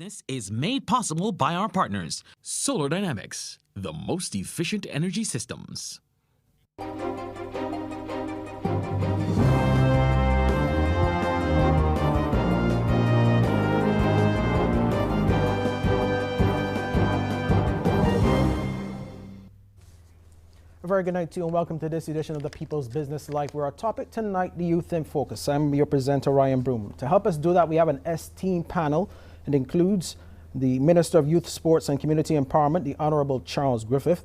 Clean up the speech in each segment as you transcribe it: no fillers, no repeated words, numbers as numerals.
business is made possible by our partners, Solar Dynamics, the most efficient energy systems. A very good night to you and welcome to this edition of the People's Business Live, where our topic tonight, the youth in focus. I'm your presenter, Ryan Broom. To help us do that, we have an esteemed panel. It includes the Minister of Youth, Sports and Community Empowerment, the Honorable Charles Griffith,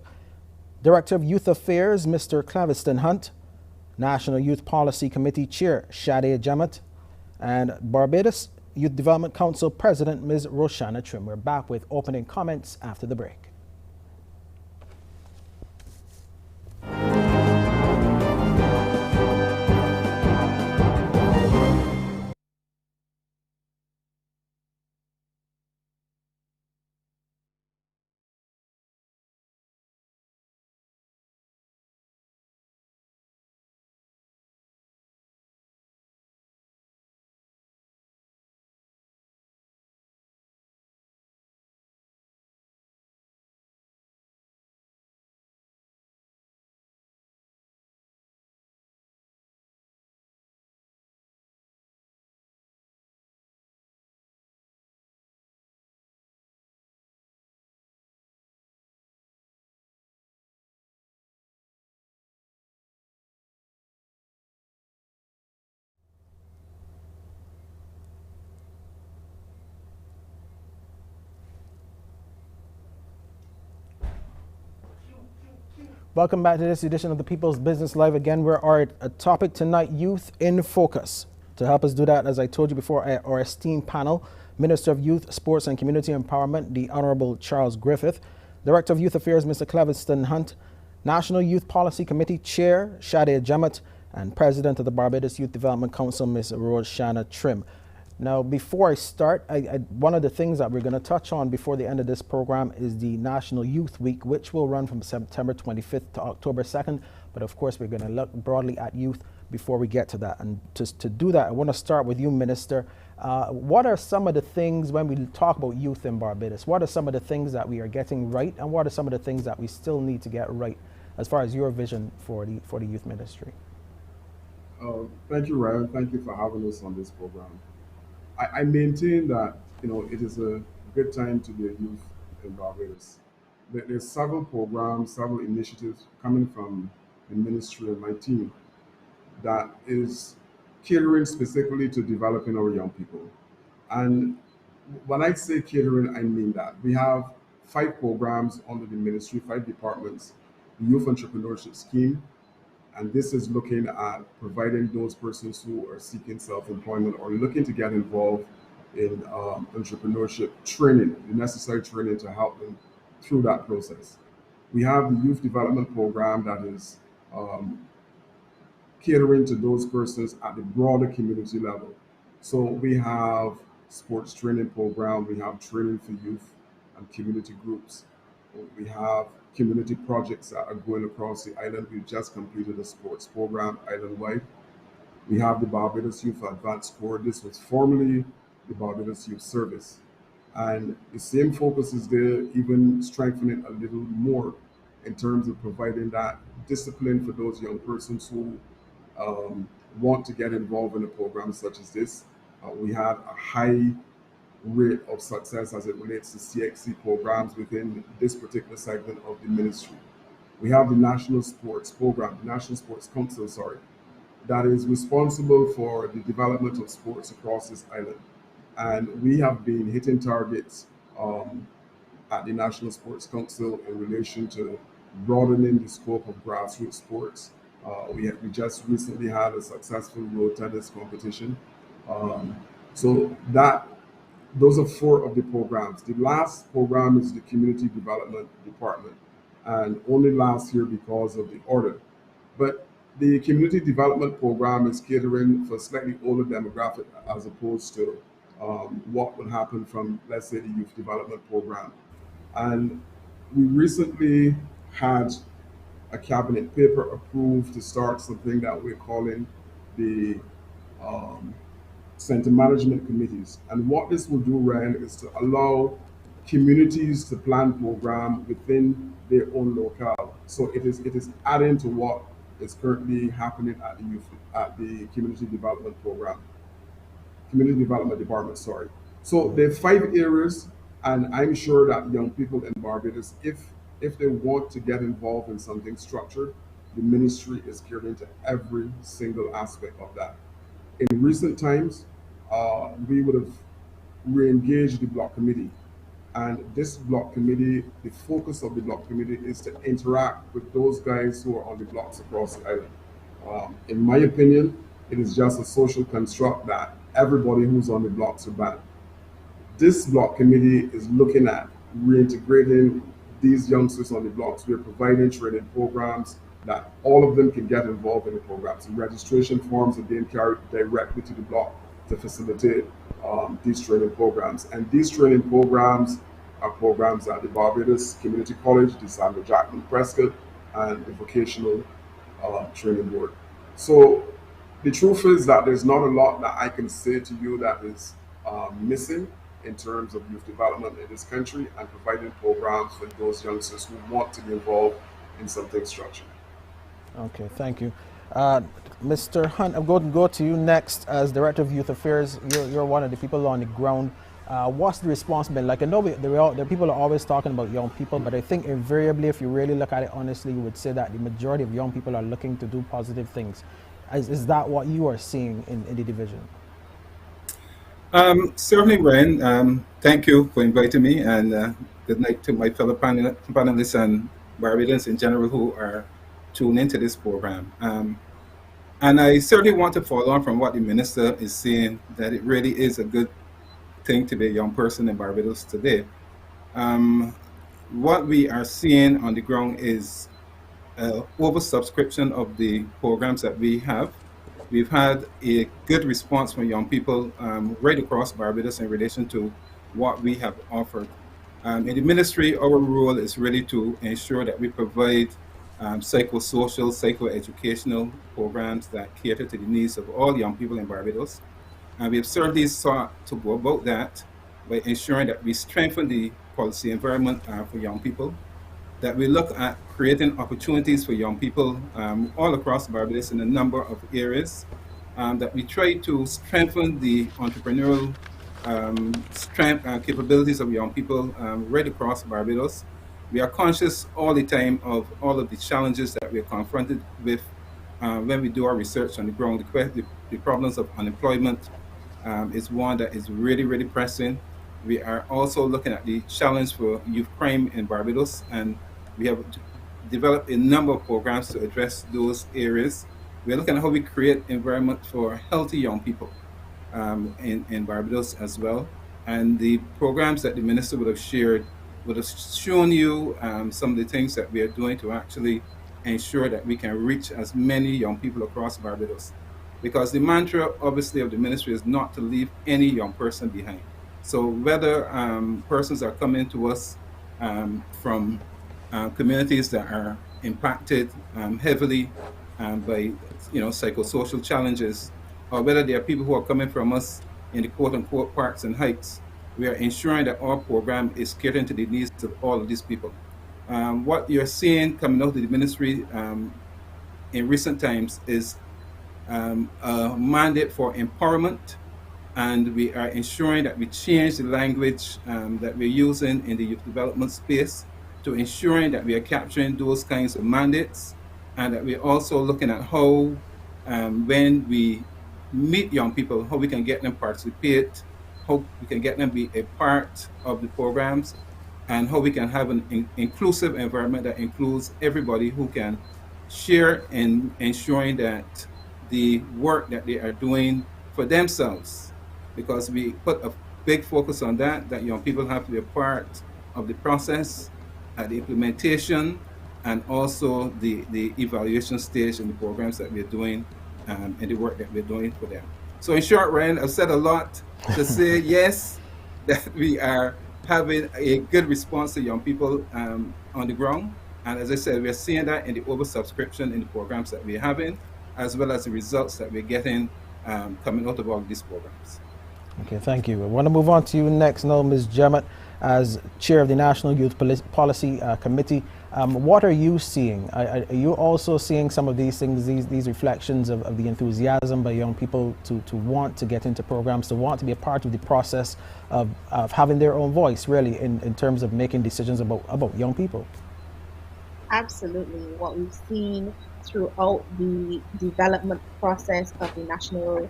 Director of Youth Affairs, Mr. CLEVISTON HUNTE, National Youth Policy Committee Chair, SADE JEMMOTT, and Barbados Youth Development Council President, Ms. ROSHANNA Trim. We're back with opening comments after the break. Welcome back to this edition of the People's Business Live. Again, we're our topic tonight, youth in focus. To help us do that, as I told you before, our esteemed panel, Minister of Youth, Sports and Community Empowerment, the Honorable Charles Griffith, Director of Youth Affairs, Mr. CLEVISTON HUNTE, National Youth Policy Committee Chair, SADE JEMMOTT, and President of the Barbados Youth Development Council, Ms. ROSHANNA Trim. Now, before I start, one of the things that we're going to touch on before the end of this program is the National Youth Week, which will run from September 25th to October 2nd. But of course, we're going to look broadly at youth before we get to that. And to do that, I want to start with you, Minister. What are some of the things, when we talk about youth in Barbados, what are some of the things that we are getting right, and what are some of the things that we still need to get right as far as your vision for the youth ministry? Thank you, Ryan. Thank you for having us on this program. I maintain that it is a good time to be a youth in Barbados. There's several programs, several initiatives coming from the ministry and my team that is catering specifically to developing our young people. And when I say catering, I mean that we have 5 programs under the ministry, 5 departments: the Youth Entrepreneurship Scheme, and this is looking at providing those persons who are seeking self-employment or looking to get involved in entrepreneurship training, the necessary training to help them through that process. We have the Youth Development Program that is catering to those persons at the broader community level. So we have sports training program, we have training for youth and community groups. We have community projects that are going across the island. We've just completed a sports program island-wide. We have the Barbados Youth Advanced Corps. This was formerly the Barbados Youth Service. And the same focus is there, even strengthening a little more in terms of providing that discipline for those young persons who want to get involved in a program such as this. We had a high rate of success as it relates to CXC programs within this particular segment of the ministry. We have the National Sports Program, the National Sports Council, that is responsible for the development of sports across this island. And we have been hitting targets at the National Sports Council in relation to broadening the scope of grassroots sports. We just recently had a successful road tennis competition. Those are 4 of the programs. The last program is the Community Development Department, and only last year because of the order. But the Community Development Program is catering for a slightly older demographic as opposed to what would happen from, let's say, the Youth Development Program. And we recently had a cabinet paper approved to start something that we're calling the center management committees. And what this will do, Ryan, is to allow communities to plan program within their own locale. So it is adding to what is currently happening at the community development program, community development department. Sorry. So there are 5 areas, and I'm sure that young people in Barbados, if they want to get involved in something structured, the ministry is geared into every single aspect of that. In recent times, we would have re-engaged the block committee. And this block committee, the focus of the block committee is to interact with those guys who are on the blocks across the island. In my opinion, it is just a social construct that everybody who's on the blocks are banned. This block committee is looking at reintegrating these youngsters on the blocks. We're providing training programs that all of them can get involved in the programs. And registration forms are being carried directly to the block to facilitate these training programs. And these training programs are programs at the Barbados Community College, the Sandra Jackman Prescott, and the Vocational Training Board. So the truth is that there's not a lot that I can say to you that is missing in terms of youth development in this country and providing programs for those youngsters who want to be involved in something structured. Okay, thank you. Mr. Hunt, I'm going to go to you next as Director of Youth Affairs. You're one of the people on the ground. What's the response been? Like, I know the people are always talking about young people, but I think invariably, if you really look at it honestly, you would say that the majority of young people are looking to do positive things. Is that what you are seeing in the division? Certainly, Ryan. Thank you for inviting me, and good night to my fellow panelists and Barbadians in general who are tuned into this program. And I certainly want to follow on from what the minister is saying, that it really is a good thing to be a young person in Barbados today. What we are seeing on the ground is oversubscription of the programs that we have. We've had a good response from young people right across Barbados in relation to what we have offered. In the ministry, our role is really to ensure that we provide psychosocial, psychoeducational programs that cater to the needs of all young people in Barbados. And we have certainly sought to go about that by ensuring that we strengthen the policy environment for young people, that we look at creating opportunities for young people all across Barbados in a number of areas, that we try to strengthen the entrepreneurial capabilities of young people right across Barbados. We are conscious all the time of all of the challenges that we are confronted with when we do our research on the ground. The problems of unemployment is one that is really, really pressing. We are also looking at the challenge for youth crime in Barbados, and we have developed a number of programs to address those areas. We are looking at how we create environment for healthy young people in Barbados as well. And the programs that the minister would have shared would have shown you some of the things that we are doing to actually ensure that we can reach as many young people across Barbados. Because the mantra, obviously, of the ministry is not to leave any young person behind. So whether persons are coming to us from communities that are impacted heavily by psychosocial challenges, or whether they are people who are coming from us in the quote-unquote parks and heights, we are ensuring that our program is catering to the needs of all of these people. What you're seeing coming out of the ministry in recent times is a mandate for empowerment, and we are ensuring that we change the language that we're using in the youth development space to ensuring that we are capturing those kinds of mandates, and that we're also looking at how when we meet young people, how we can get them participate, how we can get them be a part of the programs, and how we can have an inclusive environment that includes everybody who can share in ensuring that the work that they are doing for themselves, because we put a big focus on that young people have to be a part of the process, the implementation, and also the evaluation stage in the programs that we're doing and the work that we're doing for them. So in short, Ryan, I've said a lot to say yes, that we are having a good response to young people on the ground. And as I said, we're seeing that in the oversubscription in the programs that we're having, as well as the results that we're getting coming out of all these programs. Okay, thank you. I want to move on to you next now, Ms. JEMMOTT, as Chair of the National Youth Policy Committee. What are you seeing? Are you also seeing some of these things, these reflections of the enthusiasm by young people to want to get into programs, to want to be a part of the process of having their own voice, really, in terms of making decisions about young people? Absolutely. What we've seen throughout the development process of the national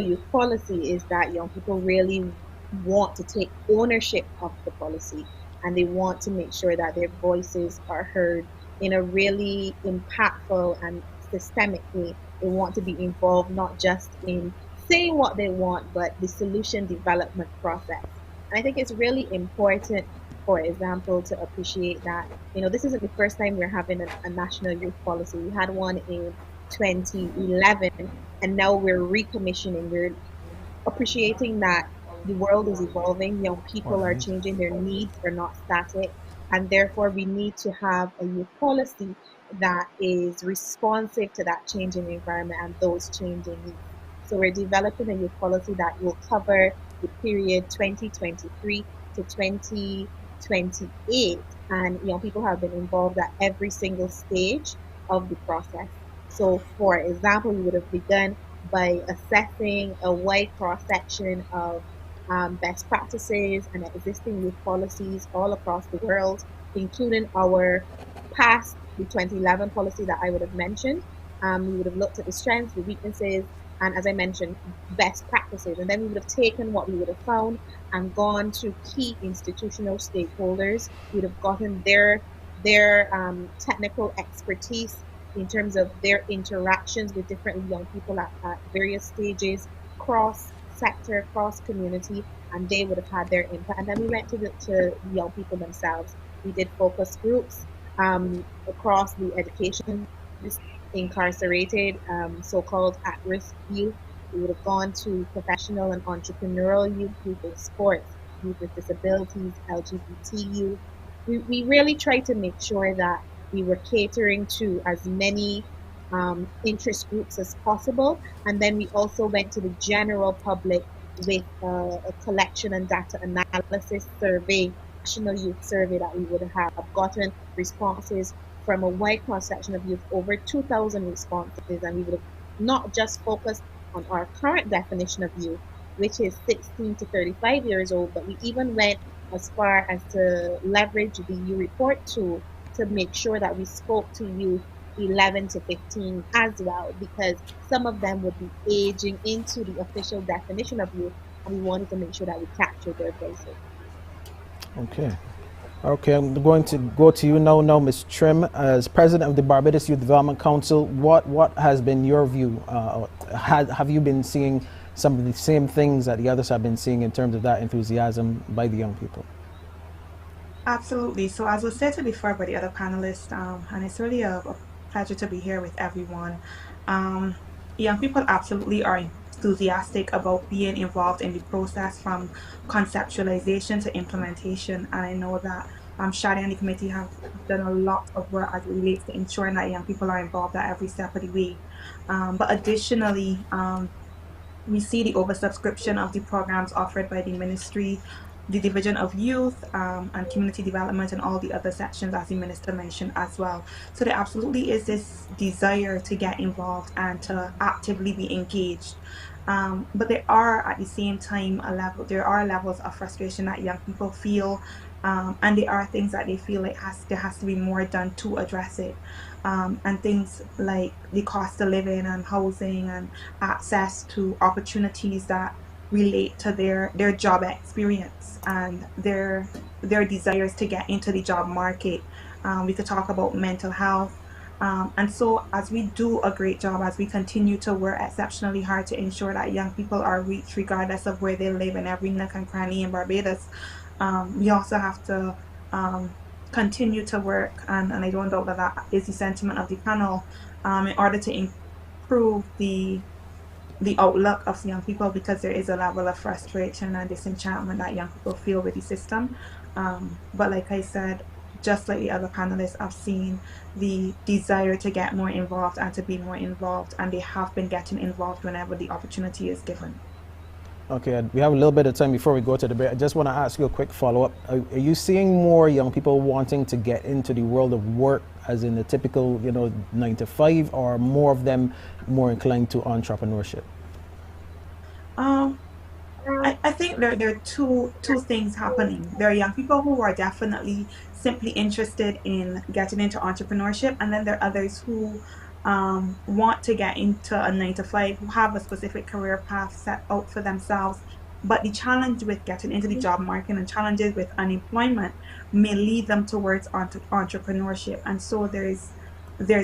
youth policy is that young people really want to take ownership of the policy, and they want to make sure that their voices are heard in a really impactful and systemic way. They want to be involved not just in saying what they want, but the solution development process. And I think it's really important, for example, to appreciate that, this isn't the first time we're having a national youth policy. We had one in 2011, and now we're recommissioning. We're appreciating that the world is evolving, young people are changing, their needs are not static, and therefore we need to have a youth policy that is responsive to that changing environment and those changing needs. So we're developing a youth policy that will cover the period 2023 to 2028, and young people have been involved at every single stage of the process. So, for example, we would have begun by assessing a wide cross section of best practices and existing youth policies all across the world, including our past, the 2011 policy that I would have mentioned. We would have looked at the strengths, the weaknesses, and as I mentioned, best practices. And then we would have taken what we would have found and gone to key institutional stakeholders. We would have gotten their technical expertise in terms of their interactions with different young people at various stages, cross sector, cross community, and they would have had their input. And then we went to the young people themselves. We did focus groups across the education, incarcerated, so-called at-risk youth. We would have gone to professional and entrepreneurial youth, youth in sports, youth with disabilities, LGBT youth. We really tried to make sure that we were catering to as many interest groups as possible. And then we also went to the general public with a collection and data analysis survey, national youth survey, that we would have gotten responses from a wide cross section of youth, over 2,000 responses. And we would have not just focused on our current definition of youth, which is 16 to 35 years old, but we even went as far as to leverage the U Report tool to make sure that we spoke to youth 11 to 15 as well, because some of them would be aging into the official definition of youth, and we wanted to make sure that we captured their voices. Okay, I'm going to go to you now, Ms. Trim, as President of the Barbados Youth Development Council. What has been your view? Have you been seeing some of the same things that the others have been seeing in terms of that enthusiasm by the young people? Absolutely. So as was stated before by the other panelists, and it's really a pleasure to be here with everyone. Young people absolutely are enthusiastic about being involved in the process from conceptualization to implementation. And I know that SADE and the committee have done a lot of work as it relates to ensuring that young people are involved at every step of the way. But additionally, we see the oversubscription of the programs offered by the ministry, the Division of Youth and Community Development, and all the other sections, as the minister mentioned as well. So there absolutely is this desire to get involved and to actively be engaged. But there are, at the same time, there are levels of frustration that young people feel, and there are things that they feel like there has to be more done to address it. And things like the cost of living and housing and access to opportunities that relate to their job experience and their desires to get into the job market. We could talk about mental health. And so as we do a great job, as we continue to work exceptionally hard to ensure that young people are reached regardless of where they live in every nook and cranny in Barbados, we also have to continue to work, and I don't doubt that is the sentiment of the panel, in order to improve the outlook of young people, because there is a level of frustration and disenchantment that young people feel with the system. But like I said, just like the other panelists, I've seen the desire to get more involved and to be more involved, and they have been getting involved whenever the opportunity is given. Okay, we have a little bit of time before we go to the break. I just want to ask you a quick follow-up. Are you seeing more young people wanting to get into the world of work, as in the typical, 9 to 5, or more of them more inclined to entrepreneurship? I think there are two things happening. There are young people who are definitely simply interested in getting into entrepreneurship, and then there are others who want to get into a 9 to 5, who have a specific career path set out for themselves. But the challenge with getting into the job market and challenges with unemployment may lead them towards entrepreneurship. And so there's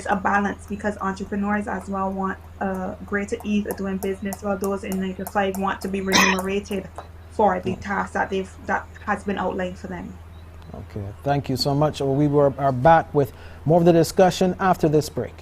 a balance, because entrepreneurs as well want a greater ease of doing business, while those in 9 to 5 want to be remunerated for the task that has been outlined for them. Okay, thank you so much. We are back with more of the discussion after this break.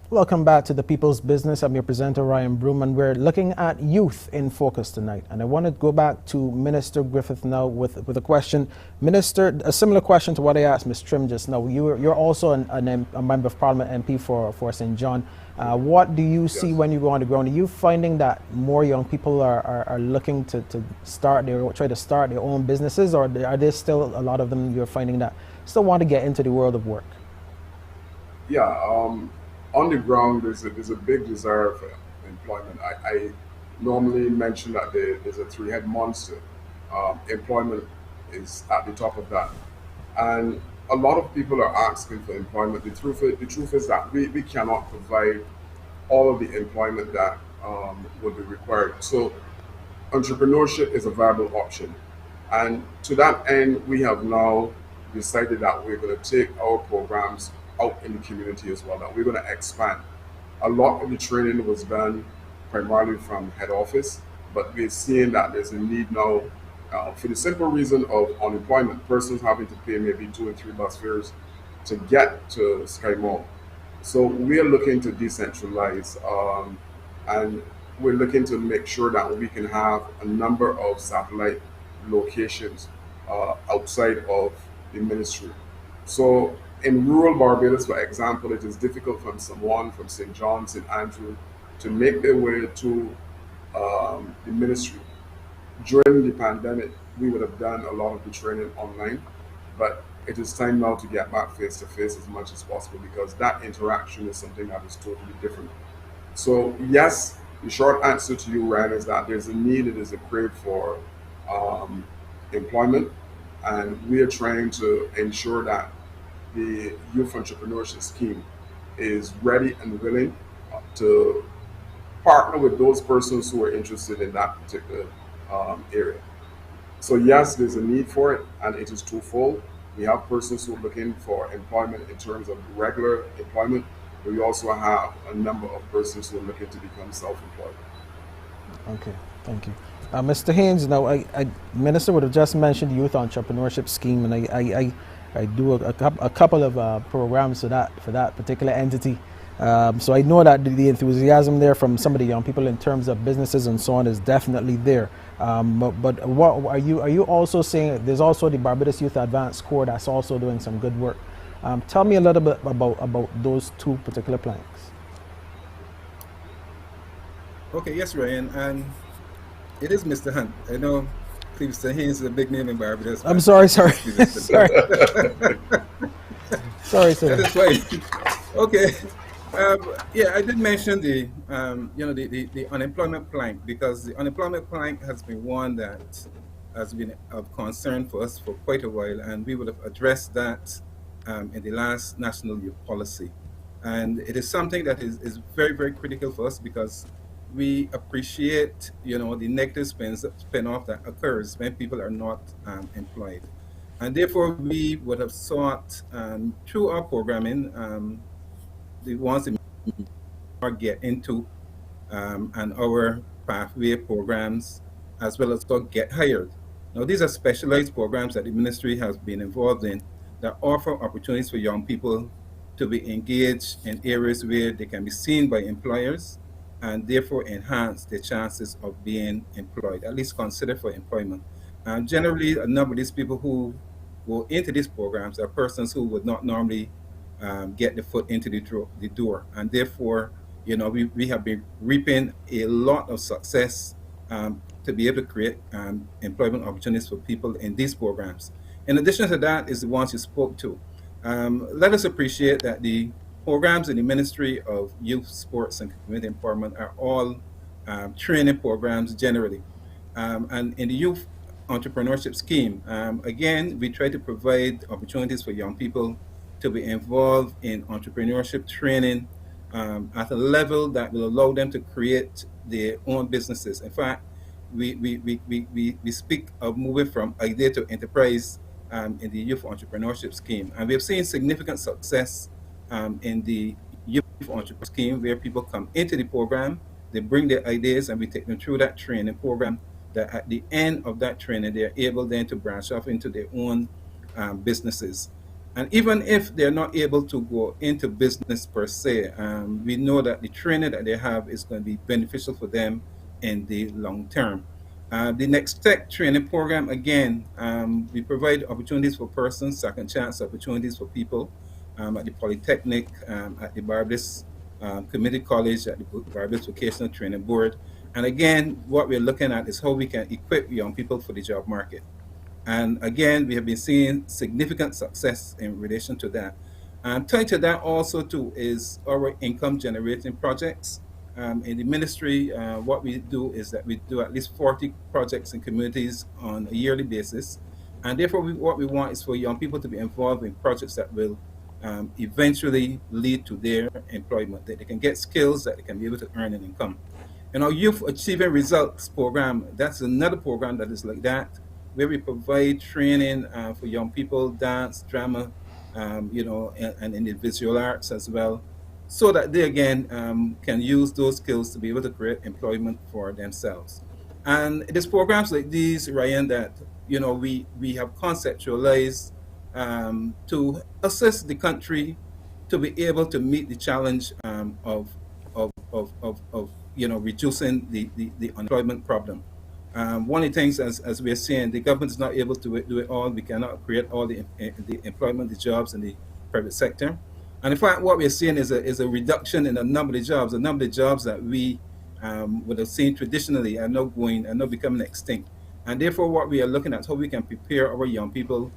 Welcome back to The People's Business. I'm your presenter, Ryan Broom, and we're looking at youth in focus tonight. And I want to go back to Minister Griffith now with a question. Minister, a similar question to what I asked Ms. Trim just now. You're also a Member of Parliament MP for St. John. What do you see when you go on the ground? Are you finding that more young people are looking to try to start their own businesses, or are there still a lot of them you're finding that still want to get into the world of work? Yeah, on the ground, there's a big desire for employment. I normally mention that there's a three-head monster. Employment is at the top of that. And a lot of people are asking for employment. The truth is that we cannot provide all of the employment that would be required. So entrepreneurship is a viable option. And to that end, we have now decided that we're going to take our programs out in the community as well, that we're going to expand. A lot of the training was done primarily from head office, but we're seeing that there's a need now for the simple reason of unemployment, persons having to pay maybe 2 and 3 bus fares to get to Sky Mall. So we're looking to decentralize, and we're looking to make sure that we can have a number of satellite locations outside of the ministry. So in rural Barbados, for example, it is difficult for someone from St. John, St. Andrew to make their way to the ministry. During the pandemic, we would have done a lot of the training online, but it is time now to get back face to face as much as possible, because that interaction is something that is totally different. So yes, the short answer to you, Ryan, is that there's a need, it is a crave for employment, and we are trying to ensure that the Youth Entrepreneurship Scheme is ready and willing to partner with those persons who are interested in that particular area. So yes, there's a need for it, and it is twofold. We have persons who are looking for employment in terms of regular employment, but we also have a number of persons who are looking to become self-employed. Okay, thank you. Mr. Haynes, now Minister would have just mentioned the Youth Entrepreneurship Scheme, and I do a couple of programs for that particular entity. So I know that the enthusiasm there from some of the young people in terms of businesses and so on is definitely there. But what are you also saying? There's also the Barbados Youth Advanced Corps that's also doing some good work. Tell me a little bit about those two particular planks. Okay, yes, Ryan, and it is Mr. Hunt. I know Cleviston Haynes is a big name in Barbados. I'm sorry. Sorry. Sorry, That sir. is fine. Okay. Yeah, I did mention the the unemployment plank, because the unemployment plank has been one that has been of concern for us for quite a while, and we would have addressed that in the last national youth policy. And it is something that is very, very critical for us, because we appreciate the negative spin off that occurs when people are not employed. And therefore, we would have sought through our programming, the ones that get into and our pathway programs, as well as get hired. Now, these are specialized programs that the ministry has been involved in that offer opportunities for young people to be engaged in areas where they can be seen by employers and therefore enhance their chances of being employed, at least considered for employment. And generally, a number of these people who go into these programs are persons who would not normally get the foot into the door. And therefore, we have been reaping a lot of success to be able to create employment opportunities for people in these programs. In addition to that is the ones you spoke to. Let us appreciate that the programs in the Ministry of Youth, Sports, and Community Empowerment are all training programs generally. And in the Youth Entrepreneurship Scheme, again, we try to provide opportunities for young people to be involved in entrepreneurship training at a level that will allow them to create their own businesses. In fact, we speak of moving from idea to enterprise in the Youth Entrepreneurship Scheme. And we have seen significant success in the Youth Entrepreneurship Scheme, where people come into the program, they bring their ideas, and we take them through that training program, that at the end of that training, they're able then to branch off into their own businesses. And even if they're not able to go into business per se, we know that the training that they have is going to be beneficial for them in the long term. The Next Tech training program, again, we provide opportunities for persons, second chance opportunities for people at the Polytechnic, at the Barbados Community College, at the Barbados Vocational Training Board. And again, what we're looking at is how we can equip young people for the job market. And again, we have been seeing significant success in relation to that. Tied to that also too is our income generating projects. In the ministry, what we do is that we do at least 40 projects in communities on a yearly basis. And therefore, what we want is for young people to be involved in projects that will eventually lead to their employment, that they can get skills, that they can be able to earn an income. And our Youth Achieving Results program, that's another program that is like that, where we provide training for young people, dance, drama, and in the visual arts as well, so that they again can use those skills to be able to create employment for themselves. And it is programs like these, Ryan, that we have conceptualized to assist the country to be able to meet the challenge of reducing the unemployment problem. One of the things, as we are seeing, the government is not able to do it all. We cannot create all the employment, the jobs in the private sector. And in fact, what we are seeing is a reduction in the number of jobs. The number of jobs that we would have seen traditionally are now becoming extinct. And therefore, what we are looking at is how we can prepare our young people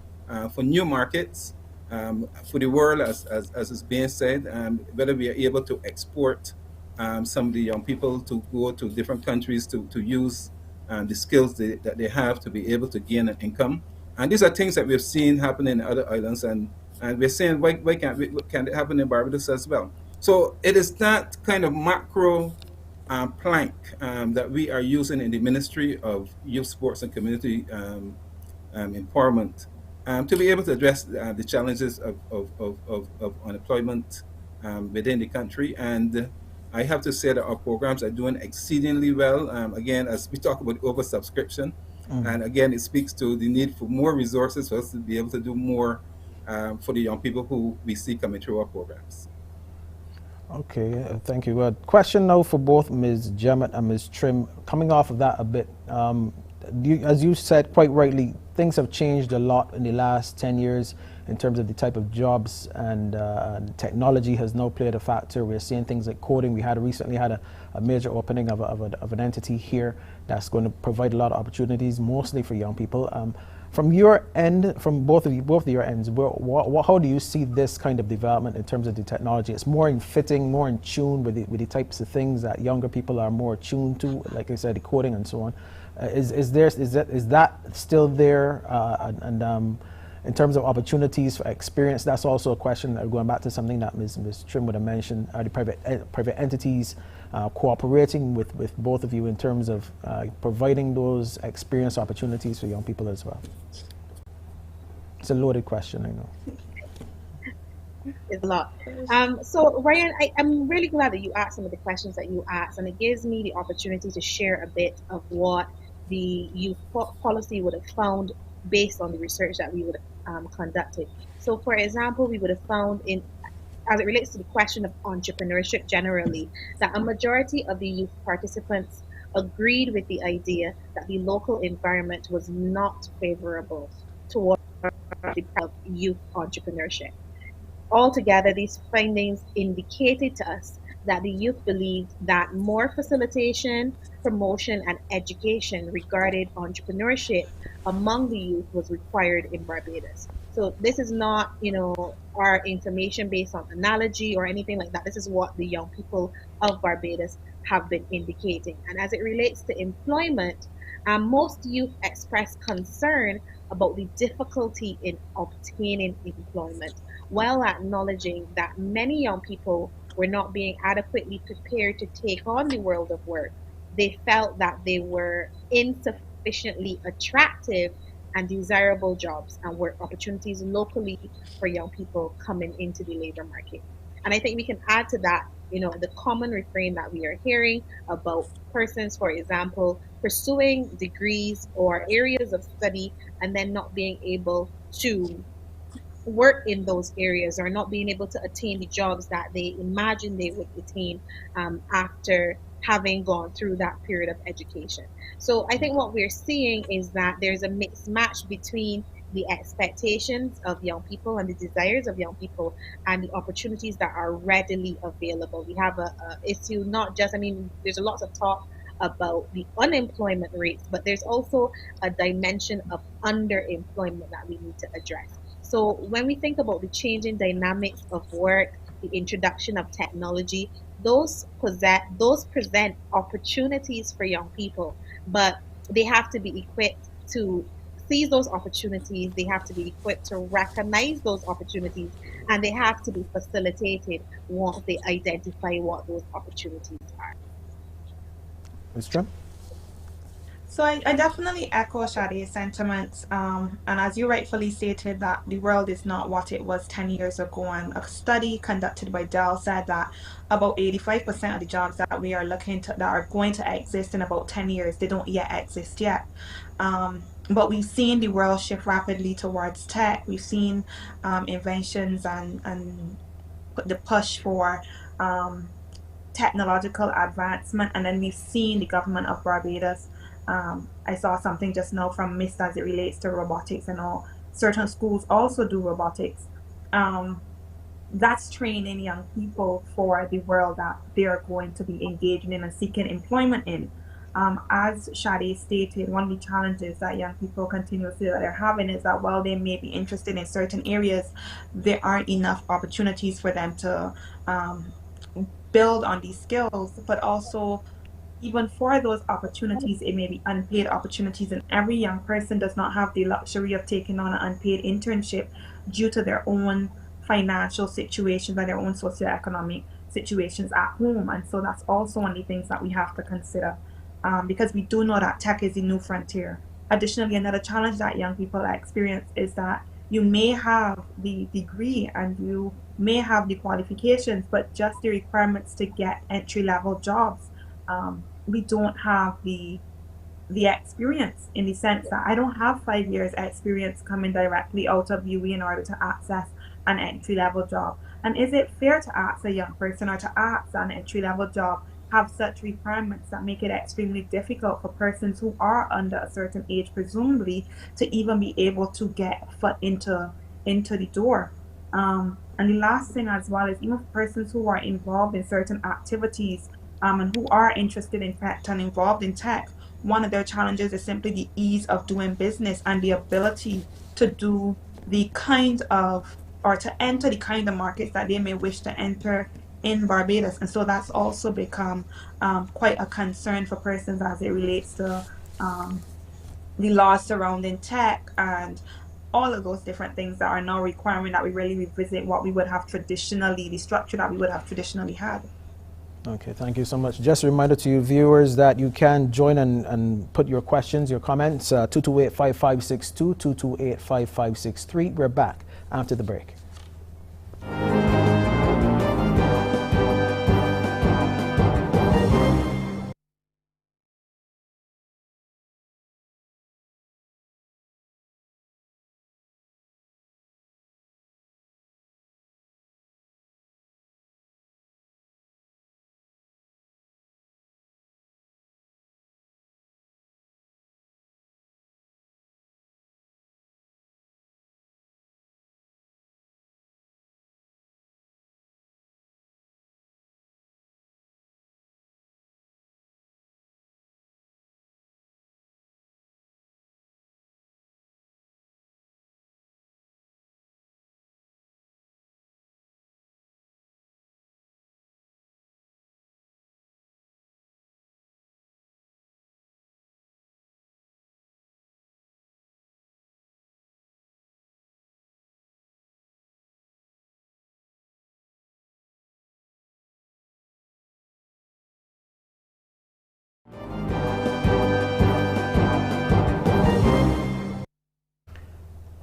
for new markets, for the world, as is being said, whether we are able to export some of the young people to go to different countries to use the skills that they have to be able to gain an income. And these are things that we've seen happen in other islands, and we're saying, why can't it happen in Barbados as well? So it is that kind of macro plank that we are using in the Ministry of Youth, Sports, and Community Empowerment to be able to address the challenges of unemployment within the country. And I have to say that our programs are doing exceedingly well. Again, as we talk about oversubscription, and again, it speaks to the need for more resources for us to be able to do more for the young people who we see coming through our programs. Okay, thank you. Question now for both Ms. Jemmott and Ms. Trim. Coming off of that a bit, as you said quite rightly, things have changed a lot in the last 10 years in terms of the type of jobs, and technology has now played a factor. We're seeing things like coding. We had recently had a major opening of an entity here that's going to provide a lot of opportunities, mostly for young people. From your end, from both of your ends, how do you see this kind of development in terms of the technology? It's more in fitting, more in tune with the types of things that younger people are more tuned to, like I said, the coding and so on. Is that still there? In terms of opportunities for experience, that's also a question. Going back to something that Ms. Trim would have mentioned, are the private entities cooperating with both of you in terms of providing those experience opportunities for young people as well? It's a loaded question, I know. It's a lot. So Ryan, I'm really glad that you asked some of the questions that you asked, and it gives me the opportunity to share a bit of what the youth policy would have found based on the research that we would have conducted. So for example, we would have found as it relates to the question of entrepreneurship generally, that a majority of the youth participants agreed with the idea that the local environment was not favorable towards the of youth entrepreneurship. Altogether, these findings indicated to us that the youth believed that more facilitation, promotion, and education regarding entrepreneurship among the youth was required in Barbados. So this is not, our information based on analogy or anything like that. This is what the young people of Barbados have been indicating. And as it relates to employment, most youth express concern about the difficulty in obtaining employment, while acknowledging that many young people were not being adequately prepared to take on the world of work. They felt that they were insufficiently attractive and desirable jobs and work opportunities locally for young people coming into the labor market. And I think we can add to that, the common refrain that we are hearing about persons, for example, pursuing degrees or areas of study and then not being able to work in those areas or not being able to attain the jobs that they imagine they would attain after having gone through that period of education. So I think what we're seeing is that there's a mixed match between the expectations of young people and the desires of young people and the opportunities that are readily available. We have a issue, not just, there's a lot of talk about the unemployment rates, but there's also a dimension of underemployment that we need to address. So when we think about the changing dynamics of work, the introduction of technology, those present opportunities for young people, but they have to be equipped to seize those opportunities. They have to be equipped to recognize those opportunities, and they have to be facilitated once they identify what those opportunities are. Ms. Trim? So I definitely echo Sade's sentiments. And as you rightfully stated, that the world is not what it was 10 years ago. And a study conducted by Dell said that about 85% of the jobs that we are looking to, that are going to exist in about 10 years, they don't yet exist yet. But we've seen the world shift rapidly towards tech. We've seen inventions and the push for technological advancement. And then we've seen the government of Barbados. I saw something just now from MIST as it relates to robotics and all. Certain schools also do robotics. That's training young people for the world that they're going to be engaging in and seeking employment in. As Sade stated, one of the challenges that young people continuously that they're having is that while they may be interested in certain areas, there aren't enough opportunities for them to build on these skills, but also even for those opportunities, it may be unpaid opportunities, and every young person does not have the luxury of taking on an unpaid internship due to their own financial situations and their own socioeconomic situations at home. And so that's also one of the things that we have to consider, because we do know that tech is the new frontier. Additionally, another challenge that young people experience is that you may have the degree and you may have the qualifications, but just the requirements to get entry-level jobs, we don't have the experience, in the sense that I don't have 5 years experience coming directly out of UE in order to access an entry-level job. And is it fair to ask a young person or to ask an entry-level job have such requirements that make it extremely difficult for persons who are under a certain age, presumably, to even be able to get a foot into the door? And the last thing as well is even for persons who are involved in certain activities and who are interested in fact and involved in tech, one of their challenges is simply the ease of doing business and the ability to do the kind of or to enter the kind of markets that they may wish to enter in Barbados. And so that's also become quite a concern for persons as it relates to the laws surrounding tech and all of those different things that are now requiring that we really revisit what we would have traditionally, the structure that we would have traditionally had. Okay, thank you so much. Just a reminder to you viewers that you can join and put your questions, your comments, 228-5562, 228-5563. We're back after the break.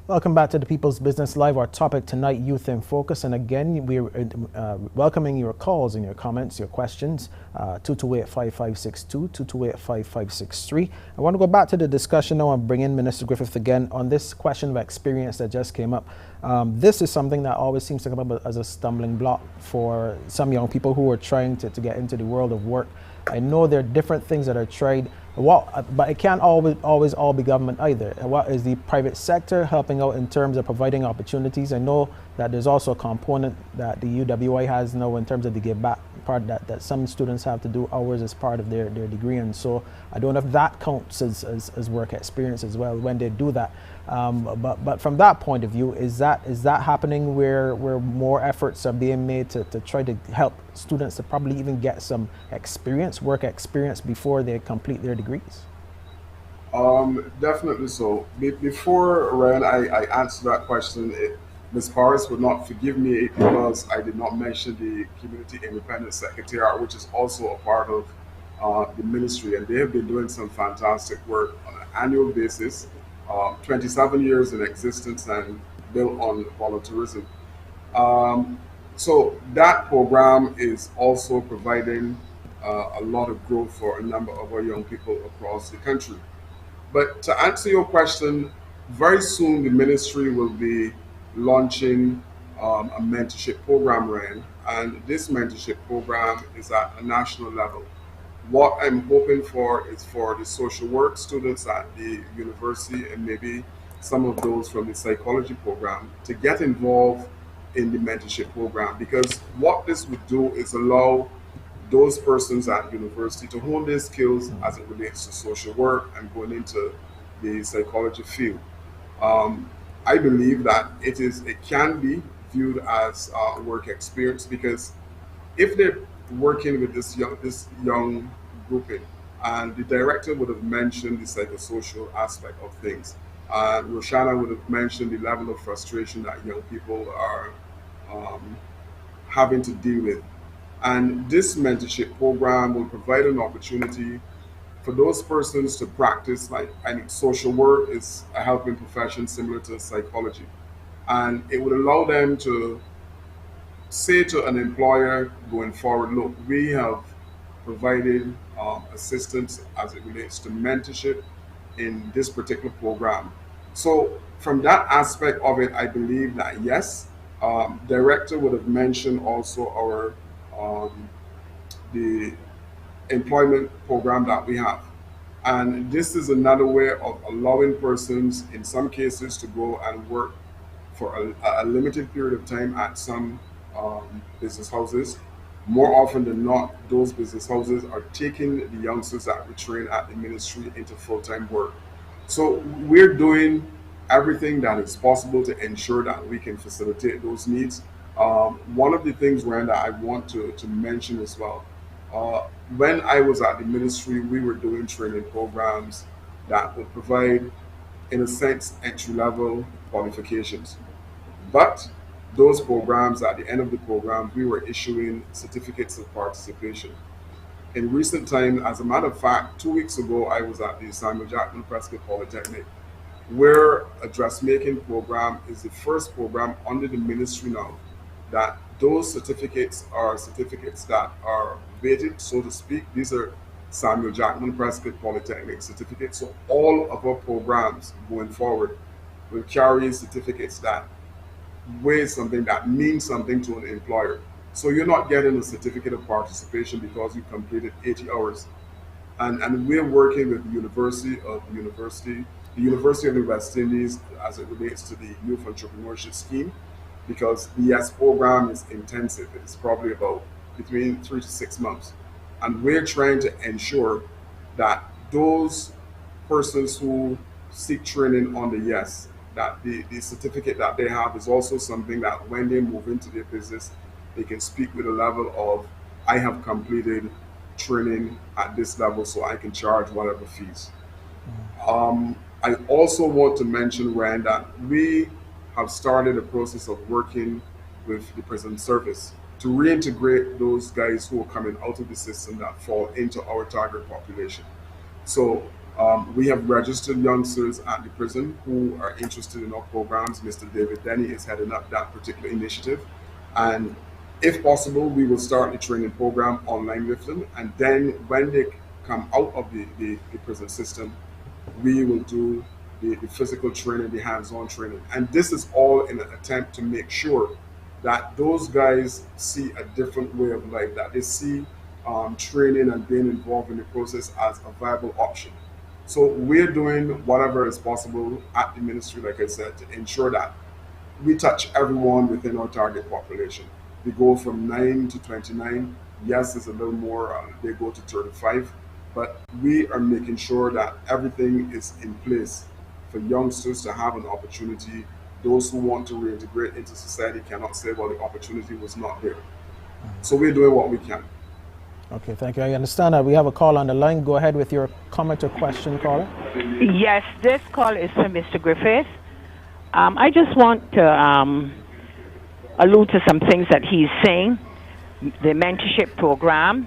Welcome back to the People's Business Live. Our topic tonight, Youth in Focus. And again, we're welcoming your calls and your comments, your questions, 228-5562, 228-5563. I want to go back to the discussion now and bring in Minister Griffith again on this question of experience that just came up. This is something that always seems to come up as a stumbling block for some young people who are trying to get into the world of work. I know there are different things that are tried, but it can't always all be government either. What is the private sector helping out in terms of providing opportunities? I know that there's also a component that the UWI has now in terms of the give back part that some students have to do hours as part of their degree, and so I don't know if that counts as work experience as well when they do that. But from that point of view, is that happening where more efforts are being made to try to help students to probably even get some experience, work experience, before they complete their degrees? Definitely so. Before, Ryan, I answer that question, Ms. Paris would not forgive me because I did not mention the Community Independent Secretariat, which is also a part of the ministry, and they have been doing some fantastic work on an annual basis. 27 years in existence and built on volunteerism. So that program is also providing a lot of growth for a number of our young people across the country. But to answer your question, very soon the ministry will be launching a mentorship program, Ryan, and this mentorship program is at a national level. What I'm hoping for is for the social work students at the university and maybe some of those from the psychology program to get involved in the mentorship program, because what this would do is allow those persons at university to hone their skills as it relates to social work and going into the psychology field. Um, I believe that it can be viewed as work experience, because if they're working with this young grouping, and the director would have mentioned the psychosocial aspect of things, and Roshana would have mentioned the level of frustration that young people are um, having to deal with. And this mentorship program will provide an opportunity for those persons to practice, like, I think social work is a helping profession similar to psychology. And it would allow them to say to an employer going forward, look, we have provided assistance as it relates to mentorship in this particular program. So, from that aspect of it, I believe that yes, Director would have mentioned also our the employment program that we have. And this is another way of allowing persons, in some cases, to go and work for a limited period of time at some business houses. More often than not, those business houses are taking the youngsters that we train at the ministry into full time work. So we're doing everything that is possible to ensure that we can facilitate those needs. One of the things, Randa, I want to mention as well. Uh, when I was at the ministry, we were doing training programs that would provide, in a sense, entry level qualifications. But those programs, at the end of the program, we were issuing certificates of participation. In recent times, as a matter of fact, 2 weeks ago, I was at the Samuel Jackson Prescott Polytechnic, where a dressmaking program is the first program under the ministry now that those certificates are certificates that are weighted, so to speak. These are Samuel Jackson Prescott Polytechnic certificates. So all of our programs going forward will carry certificates that weigh something, that means something to an employer. So you're not getting a certificate of participation because you completed 80 hours. And we're working with the University of the West Indies as it relates to the Youth Entrepreneurship Scheme, because the YES program is intensive. It's probably about between 3 to 6 months. And we're trying to ensure that those persons who seek training on the YES, that the certificate that they have is also something that when they move into their business, they can speak with a level of, I have completed training at this level, so I can charge whatever fees. I also want to mention, Rand, that we have started a process of working with the prison service to reintegrate those guys who are coming out of the system that fall into our target population. So we have registered youngsters at the prison who are interested in our programs. Mr. David Denny is heading up that particular initiative. And if possible, we will start the training program online with them. And then when they come out of the prison system, we will do the physical training, the hands-on training. And this is all in an attempt to make sure that those guys see a different way of life, that they see training and being involved in the process as a viable option. So we're doing whatever is possible at the ministry, like I said, to ensure that we touch everyone within our target population. We go from 9 to 29. Yes, it's a little more, they go to 35. But we are making sure that everything is in place for youngsters to have an opportunity. Those who want to reintegrate into society cannot say, well, the opportunity was not there. So we're doing what we can. Okay, thank you. I understand that we have a call on the line. Go ahead with your comment or question, caller. Yes, this call is for Mr. Griffith. I just want to allude to some things that he's saying, the mentorship program,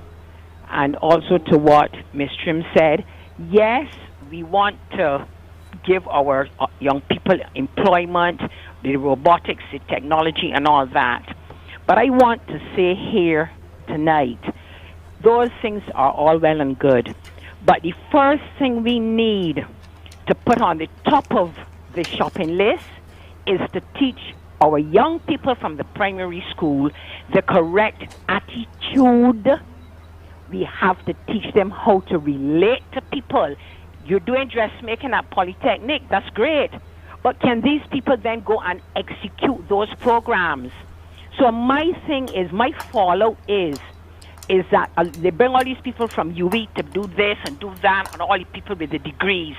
and also to what Ms. Trim said. Yes, we want to give our young people employment, the robotics, the technology, and all that. But I want to say here tonight, those things are all well and good. But the first thing we need to put on the top of the shopping list is to teach our young people from the primary school the correct attitude. We have to teach them how to relate to people. You're doing dressmaking at Polytechnic, that's great. But can these people then go and execute those programs? So my thing is, my fallout is that they bring all these people from UE to do this and do that, and all the people with the degrees.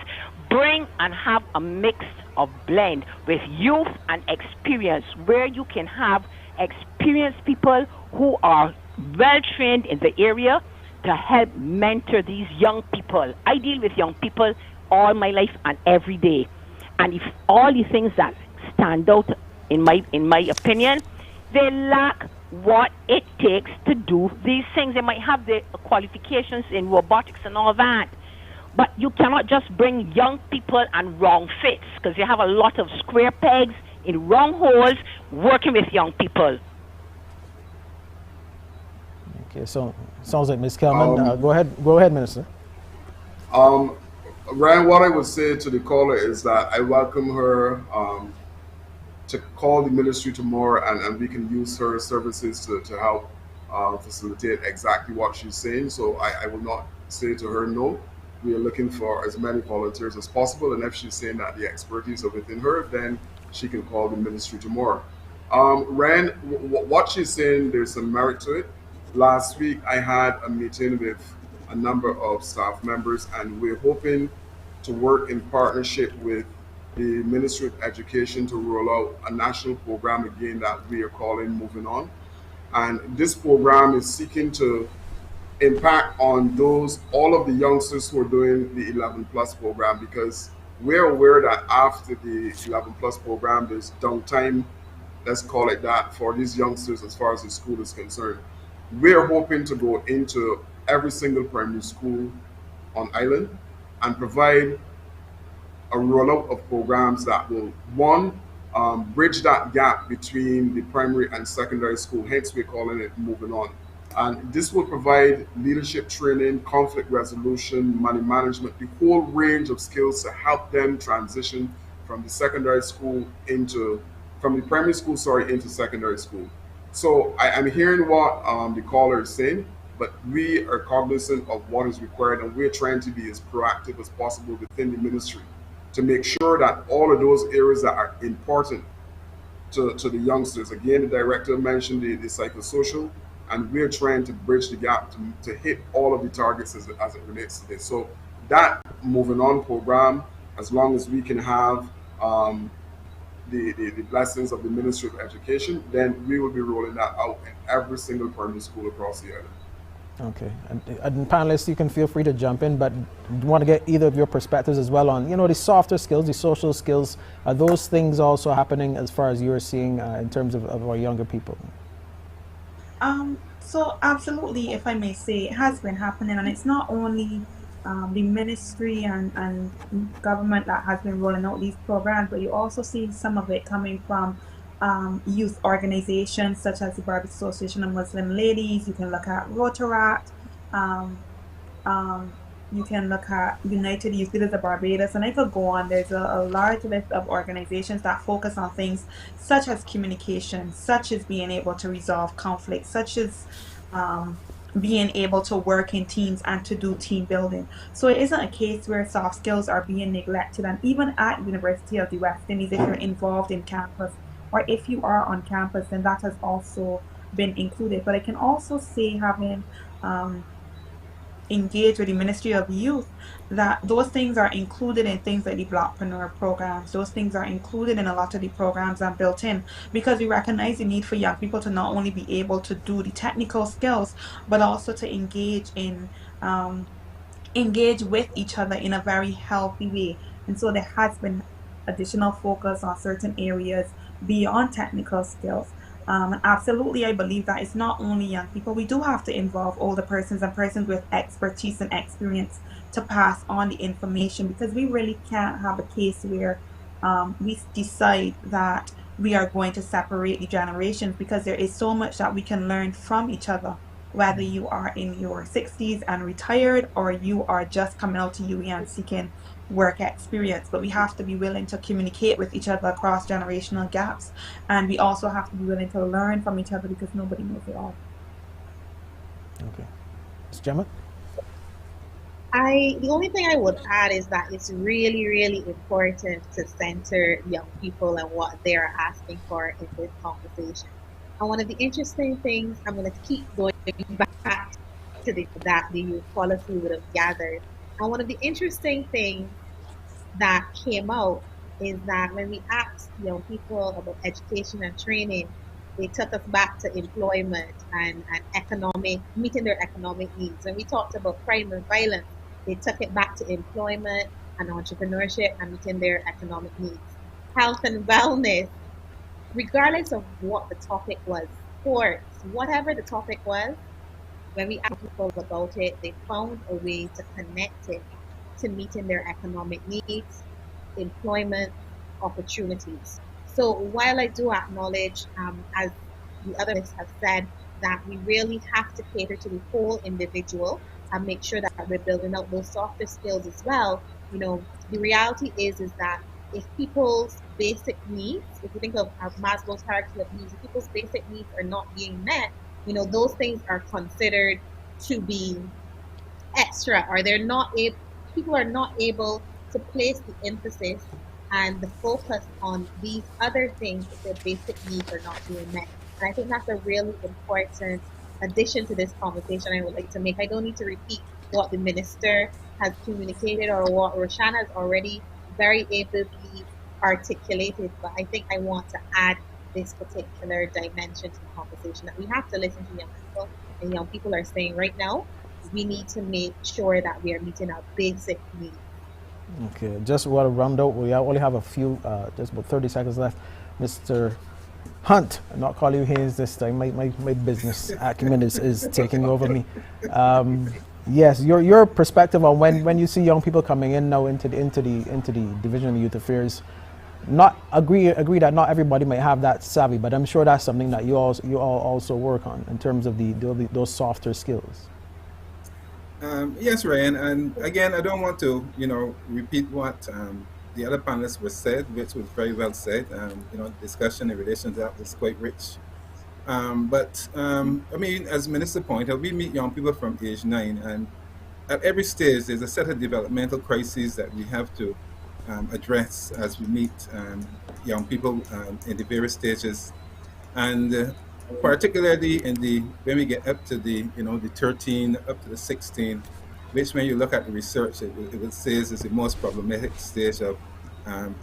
Bring and have a mix of blend with youth and experience, where you can have experienced people who are well trained in the area to help mentor these young people. I deal with young people all my life and every day. And if all the things that stand out in my opinion, they lack what it takes to do these things. They might have the qualifications in robotics and all that, but you cannot just bring young people and wrong fits, because you have a lot of square pegs in wrong holes working with young people. Okay, so sounds like Ms. Kelman. Go ahead, Minister. Ryan, what I would say to the caller is that I welcome her to call the ministry tomorrow, and we can use her services to help facilitate exactly what she's saying. So I will not say to her no. We are looking for as many volunteers as possible, and if she's saying that the expertise are within her, then she can call the ministry tomorrow. Ren, what she's saying, there's some merit to it. Last week, I had a meeting with a number of staff members, and we're hoping to work in partnership with the Ministry of Education to roll out a national program again that we are calling Moving On. And this program is seeking to impact on all of the youngsters who are doing the 11 plus program, because we're aware that after the 11 plus program, there's downtime, let's call it that, for these youngsters as far as the school is concerned. We're hoping to go into every single primary school on island and provide a rollout of programs that will, one, bridge that gap between the primary and secondary school, hence we're calling it Moving On. And this will provide leadership training, conflict resolution, money management, the whole range of skills to help them transition from the secondary school from the primary school, sorry, into secondary school. So I'm hearing what the caller is saying, but we are cognizant of what is required, and we're trying to be as proactive as possible within the ministry to make sure that all of those areas that are important to the youngsters. Again, the director mentioned the psychosocial, and we're trying to bridge the gap to hit all of the targets as it relates to this. So that Moving On program, as long as we can have the blessings of the Ministry of Education, then we will be rolling that out in every single primary school across the island. Okay, and panelists, you can feel free to jump in, but want to get either of your perspectives as well on, the softer skills, the social skills. Are those things also happening as far as you're seeing in terms of our younger people? So absolutely, if I may say, it has been happening, and it's not only the ministry and government that has been rolling out these programs, but you also see some of it coming from youth organizations such as the Barbados Association of Muslim Ladies. You can look at Rotaract. You can look at United Youth Leaders of Barbados, and I could go on. There's a large list of organizations that focus on things such as communication, such as being able to resolve conflict, such as being able to work in teams and to do team building. So it isn't a case where soft skills are being neglected. And even at University of the West Indies, if you're involved in campus, or if you are on campus, then that has also been included. But I can also say, having engaged with the Ministry of Youth, that those things are included in things like the Blockpreneur programs. Those things are included in a lot of the programs and built in, because we recognize the need for young people to not only be able to do the technical skills, but also to engage with each other in a very healthy way. And so there has been additional focus on certain areas beyond technical skills. Absolutely, I believe that it's not only young people. We do have to involve older persons and persons with expertise and experience to pass on the information, because we really can't have a case where we decide that we are going to separate the generations, because there is so much that we can learn from each other, whether you are in your 60s and retired, or you are just coming out to UE and seeking work experience. But we have to be willing to communicate with each other across generational gaps, and we also have to be willing to learn from each other, because nobody knows it all. Okay, Ms. Gemma? The only thing I would add is that it's really, really important to center young people and what they're asking for in this conversation. And one of the interesting things, I'm going to keep going back to that the youth policy would have gathered. And one of the interesting things that came out is that when we asked young people about education and training, they took us back to employment and meeting their economic needs. When we talked about crime and violence, they took it back to employment and entrepreneurship and meeting their economic needs. Health and wellness, regardless of what the topic was, sports, whatever the topic was, when we asked people about it, they found a way to connect it to meeting their economic needs, employment opportunities. So while I do acknowledge, as the others have said, that we really have to cater to the whole individual and make sure that we're building out those softer skills as well, the reality is that if people's basic needs, if you think of Maslow's hierarchy of needs, if people's basic needs are not being met, those things are considered to be extra, or they're not able, people are not able to place the emphasis and the focus on these other things if their basic needs are not being met. And I think that's a really important addition to this conversation I would like to make. I don't need to repeat what the minister has communicated or what ROSHANNA has already very ably articulated, but I think I want to add this particular dimension to the conversation, that we have to listen to young people, and young people are saying right now we need to make sure that we are meeting our basic needs. Okay, just want to round out. We only have a few, just about 30 seconds left. Mr. Hunt, I'm not calling you Hayes this time. My business acumen is taking over me. Yes, your perspective on when you see young people coming in now into the Division of Youth Affairs. Not agree that not everybody might have that savvy, but I'm sure that's something that you all also work on in terms of those softer skills. Yes, Ryan, and again, I don't want to, repeat what the other panelists were said, which was very well said. Discussion in relation to that was quite rich. I mean, as Minister pointed out, we meet young people from age 9, and at every stage, there's a set of developmental crises that we have to address as we meet young people in the various stages, and particularly when we get up to the 13 up to the 16, which when you look at the research, it says is the most problematic stage of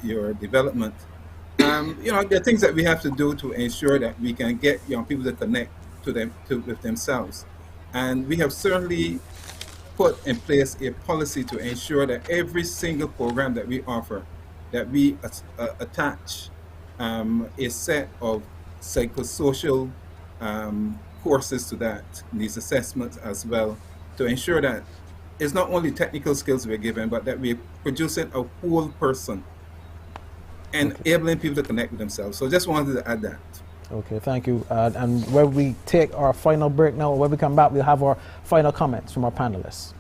your development. There are things that we have to do to ensure that we can get young people to connect with themselves, and we have certainly put in place a policy to ensure that every single program that we offer, that we attach a set of psychosocial courses to that, these assessments as well, to ensure that it's not only technical skills we're given, but that we're producing a whole person and enabling people to connect with themselves. So just wanted to add that. Okay, thank you. And when we take our final break now, when we come back, we'll have our final comments from our panelists.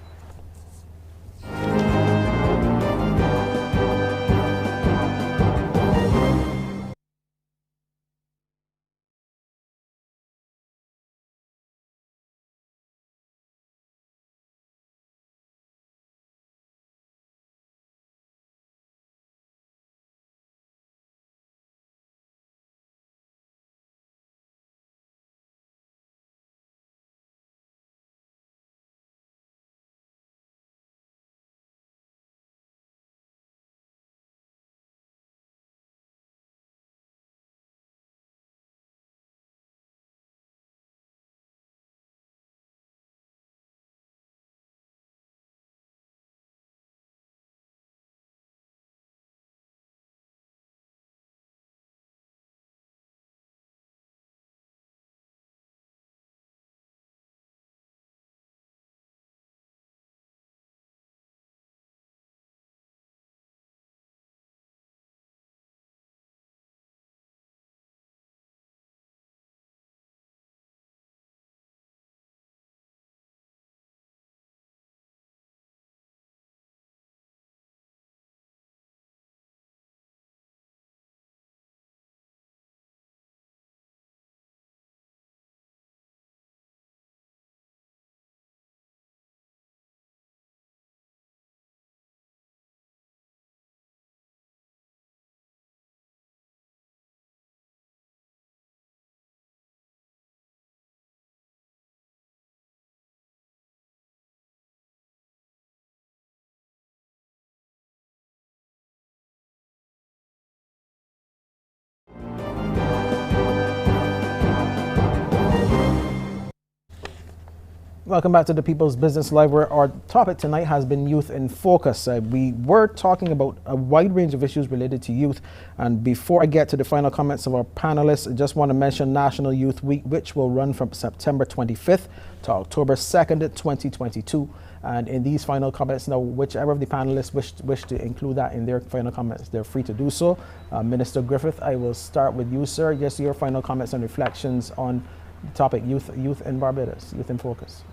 Welcome back to the People's Business Live, where our topic tonight has been Youth in Focus. We were talking about a wide range of issues related to youth. And before I get to the final comments of our panelists, I just want to mention National Youth Week, which will run from September 25th to October 2nd, 2022. And in these final comments, now, whichever of the panelists wish to include that in their final comments, they're free to do so. Minister Griffith, I will start with you, sir. Just your final comments and reflections on the topic youth in Barbados, Youth in Focus.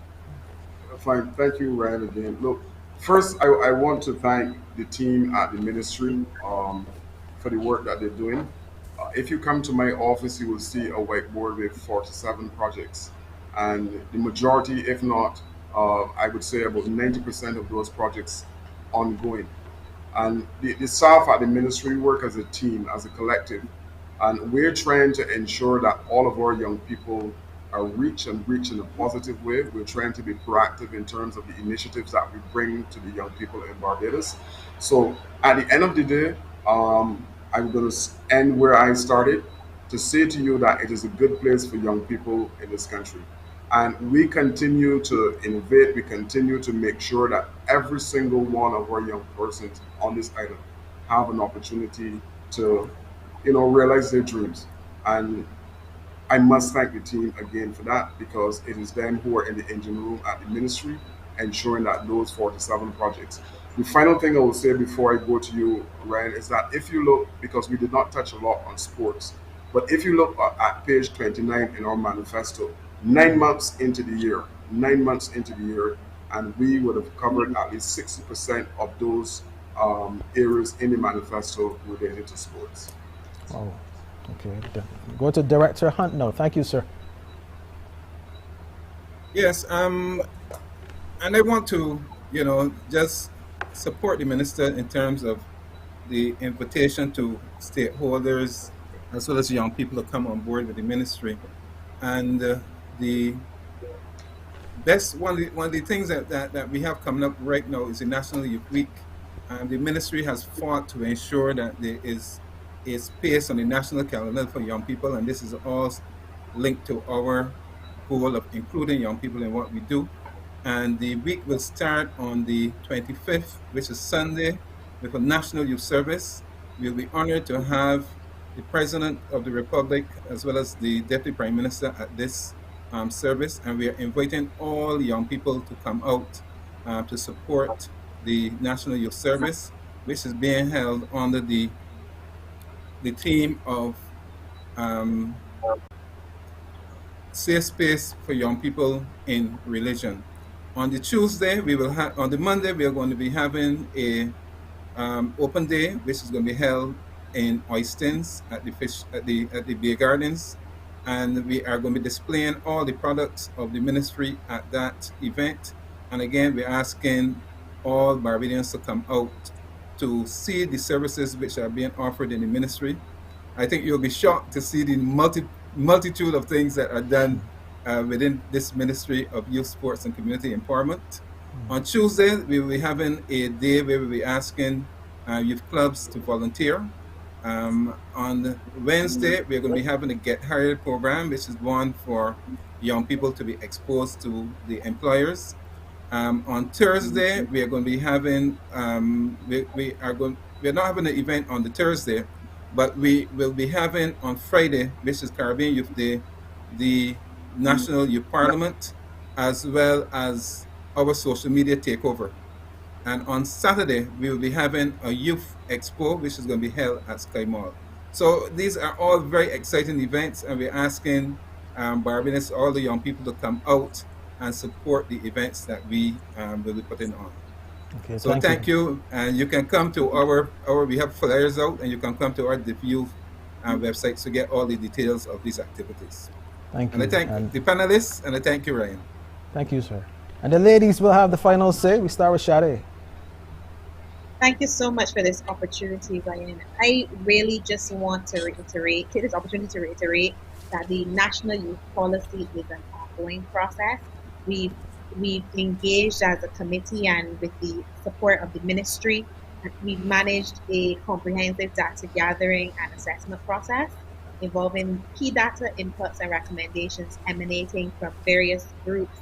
Fine. Thank you, Ryan, again. Look, first, I want to thank the team at the ministry. for the work that they're doing. If you come to my office, you will see a whiteboard with 47 projects, and the majority, if not, I would say about 90% of those projects ongoing. And the staff at the ministry work as a team, as a collective, and we're trying to ensure that all of our young people are reached and reached in a positive way. We're trying to be proactive in terms of the initiatives that we bring to the young people in Barbados. So at the end of the day, I'm going to end where I started, to say to you that it is a good place for young people in this country. And we continue to innovate, we continue to make sure that every single one of our young persons on this island have an opportunity to, realize their dreams. And I must thank the team again for that, because it is them who are in the engine room at the ministry, ensuring that those 47 projects. The final thing I will say before I go to you, Ryan, is that if you look, because we did not touch a lot on sports, but if you look at page 29 in our manifesto, 9 months into the year, 9 months into the year, and we would have covered at least 60% of those areas in the manifesto related to sports. Oh, okay. Go to Director Hunt now. Thank you, sir. Yes, and I want to, just support the minister in terms of the invitation to stakeholders as well as young people to come on board with the ministry. And the best one of the things that we have coming up right now is the National Youth Week. And the ministry has fought to ensure that there is a space on the national calendar for young people, and this is all linked to our goal of including young people in what we do. And the week will start on the 25th, which is Sunday, with a National Youth Service. We'll be honored to have the President of the Republic as well as the Deputy Prime Minister at this service, and we are inviting all young people to come out to support the National Youth Service, which is being held under the theme of safe space for young people in religion. On the Tuesday, on the Monday, we are going to be having a open day, which is going to be held in Oistins at the Beer Gardens, and we are going to be displaying all the products of the ministry at that event. And again, we're asking all Barbadians to come out to see the services which are being offered in the ministry. I think you'll be shocked to see the multitude of things that are done within this Ministry of Youth, Sports and Community Empowerment. On Tuesday, we will be having a day where we'll be asking youth clubs to volunteer. On Wednesday, we're going to be having a Get Hired program, which is one for young people to be exposed to the employers. On Thursday, we are going to be having, we're not having an event on the Thursday, but we will be having on Friday, which is Caribbean Youth Day, the National Youth Parliament, as well as our social media takeover. And on Saturday, we will be having a youth expo, which is going to be held at Sky Mall. So these are all very exciting events, and we're asking Barbados, all the young people, to come out and support the events that we will be putting on. Okay, so thank you. And you can come to we have flyers out, and you can come to our youth website to get all the details of these activities. Thank you. And I thank the panelists, and I thank you, Ryan. Thank you, sir. And the ladies will have the final say. We start with Sade. Thank you so much for this opportunity, Ryan. I really just want to take this opportunity to reiterate that the National Youth Policy is an ongoing process. We've engaged as a committee, and with the support of the ministry, we've managed a comprehensive data gathering and assessment process involving key data inputs and recommendations emanating from various groups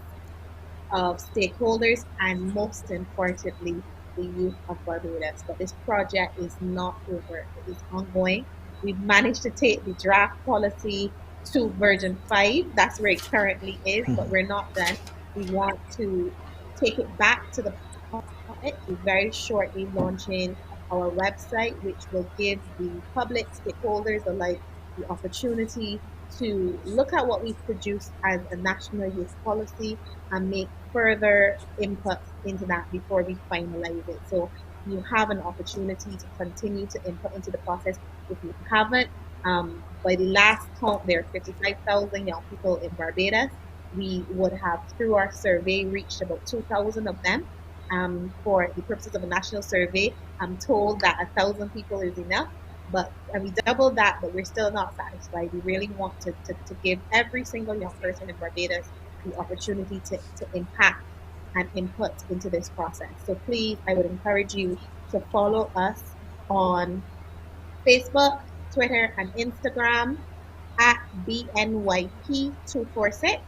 of stakeholders, and most importantly, the youth of Barbados. But this project is not over, it is ongoing. We've managed to take the draft policy to version 5, that's where it currently is, but we're not done. We want to take it back to the public. We're very shortly launching our website, which will give the public, stakeholders alike, the opportunity to look at what we've produced as a national youth policy and make further inputs into that before we finalize it. So you have an opportunity to continue to input into the process If you haven't, by the last count, there are 55,000 young people in Barbados. We would have, through our survey, reached about 2,000 of them. For the purposes of a national survey, I'm told that 1,000 people is enough, but and we doubled that, but we're still not satisfied. We really want to give every single young person in Barbados the opportunity to impact and input into this process. So please, I would encourage you to follow us on Facebook, Twitter, and Instagram at BNYP246.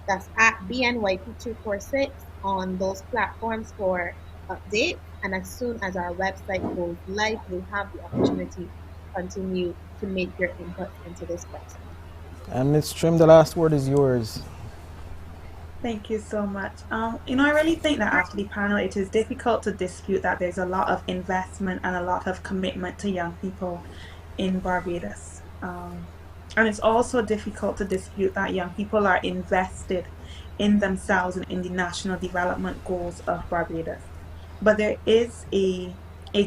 That's at BNYP246 on those platforms for updates. And as soon as our website goes live, you'll have the opportunity to continue to make your inputs into this process. And Ms. Trim, the last word is yours. Thank you so much. I really think that after the panel, it is difficult to dispute that there's a lot of investment and a lot of commitment to young people in Barbados. And it's also difficult to dispute that young people are invested in themselves and in the national development goals of Barbados. But there is a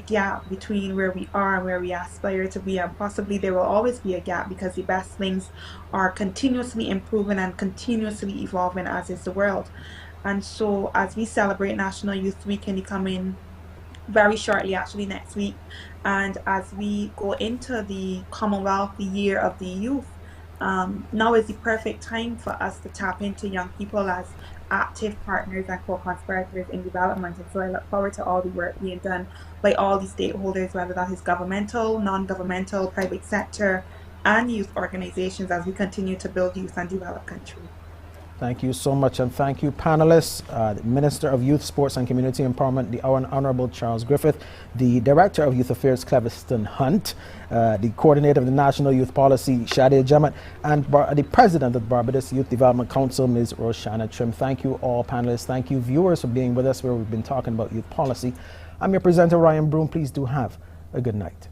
gap between where we are and where we aspire to be, and possibly there will always be a gap because the best things are continuously improving and continuously evolving, as is the world. And so as we celebrate National Youth Week in the coming very shortly, actually next week, and as we go into the Commonwealth, the Year of the Youth, now is the perfect time for us to tap into young people as active partners and co-conspirators in development. And so I look forward to all the work being done by all the stakeholders, whether that is governmental, non-governmental, private sector, and youth organizations as we continue to build youth and develop country. Thank you so much, and thank you, panelists, the Minister of Youth, Sports and Community Empowerment, the Honorable Charles Griffith, the Director of Youth Affairs, CLEVISTON, HUNTE, the Coordinator of the National Youth Policy, SADE, JEMMOTT, and the President of Barbados Youth Development Council, Ms. ROSHANNA Trim. Thank you all, panelists. Thank you, viewers, for being with us where we've been talking about youth policy. I'm your presenter, Ryan Broom. Please do have a good night.